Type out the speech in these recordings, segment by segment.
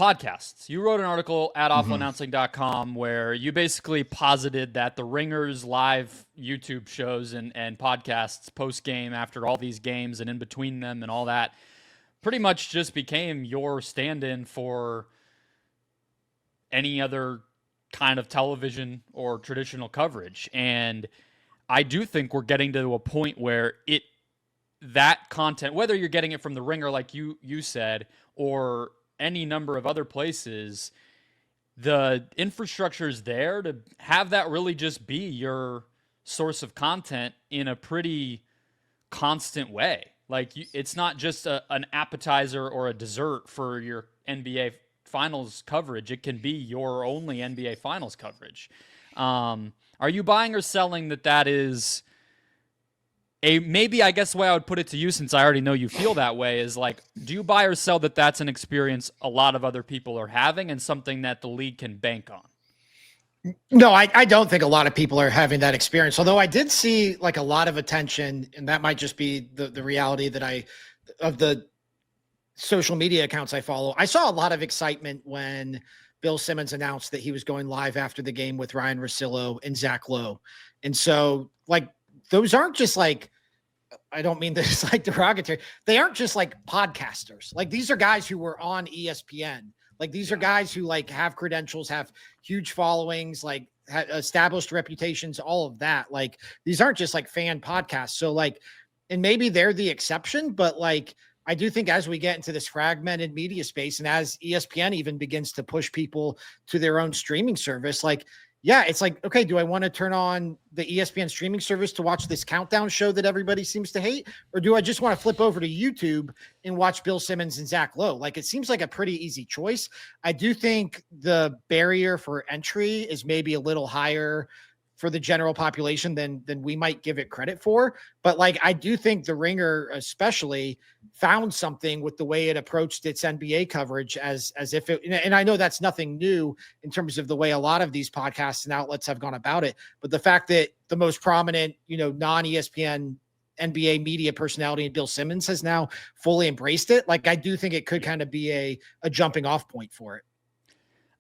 podcasts. You wrote an article at awfulannouncing.com where you basically posited that the Ringer's live YouTube shows and podcasts post-game after all these games and in between them and all that pretty much just became your stand-in for any other kind of television or traditional coverage. And I do think we're getting to a point where that content, whether you're getting it from the Ringer like you said, or any number of other places, the infrastructure is there to have that really just be your source of content in a pretty constant way. Like, it's not just an appetizer or a dessert for your NBA Finals coverage. It can be your only NBA Finals coverage. Are you buying or selling that is maybe, I guess the way I would put it to you, since I already know you feel that way, is like, do you buy or sell that that's an experience a lot of other people are having and something that the league can bank on? No, I don't think a lot of people are having that experience. Although I did see like a lot of attention, and that might just be the reality that of the social media accounts I follow. I saw a lot of excitement when Bill Simmons announced that he was going live after the game with Ryan Russillo and Zach Lowe. And so, like, those aren't just like, I don't mean this like derogatory. They aren't just like podcasters. Like, these are guys who were on ESPN. Like, these are guys who like have credentials, have huge followings, like established reputations, all of that. Like, these aren't just like fan podcasts. So like, and maybe they're the exception, but like, I do think as we get into this fragmented media space and as ESPN even begins to push people to their own streaming service, like, yeah, it's like, okay, do I want to turn on the ESPN streaming service to watch this countdown show that everybody seems to hate? Or do I just want to flip over to YouTube and watch Bill Simmons and Zach Lowe? Like, it seems like a pretty easy choice. I do think the barrier for entry is maybe a little higher for the general population than we might give it credit for. But like, I do think the Ringer especially found something with the way it approached its NBA coverage as if it, and I know that's nothing new in terms of the way a lot of these podcasts and outlets have gone about it, but the fact that the most prominent, non-ESPN NBA media personality in Bill Simmons has now fully embraced it. Like, I do think it could kind of be a jumping off point for it.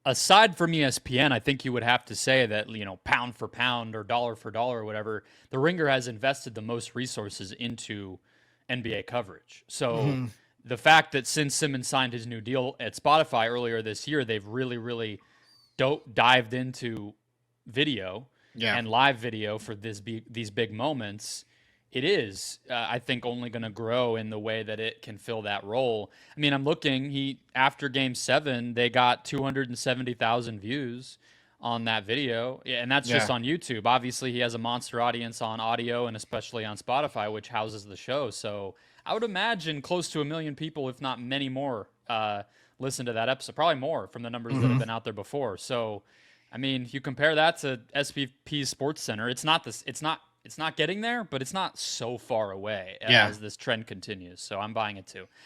Aside from ESPN, I think you would have to say that, pound for pound or dollar for dollar or whatever, the Ringer has invested the most resources into NBA coverage. So the fact that since Simmons signed his new deal at Spotify earlier this year, they've really, really dived into video and live video for these big moments. It is, I think, only going to grow in the way that it can fill that role. I mean, I'm looking, after Game 7, they got 270,000 views on that video, and that's just on YouTube. Obviously, he has a monster audience on audio and especially on Spotify, which houses the show. So I would imagine close to 1 million people, if not many more, listen to that episode. Probably more from the numbers that have been out there before. So, I mean, if you compare that to SVP Sports Center, it's not getting there, but it's not so far away as this trend continues. So I'm buying it too.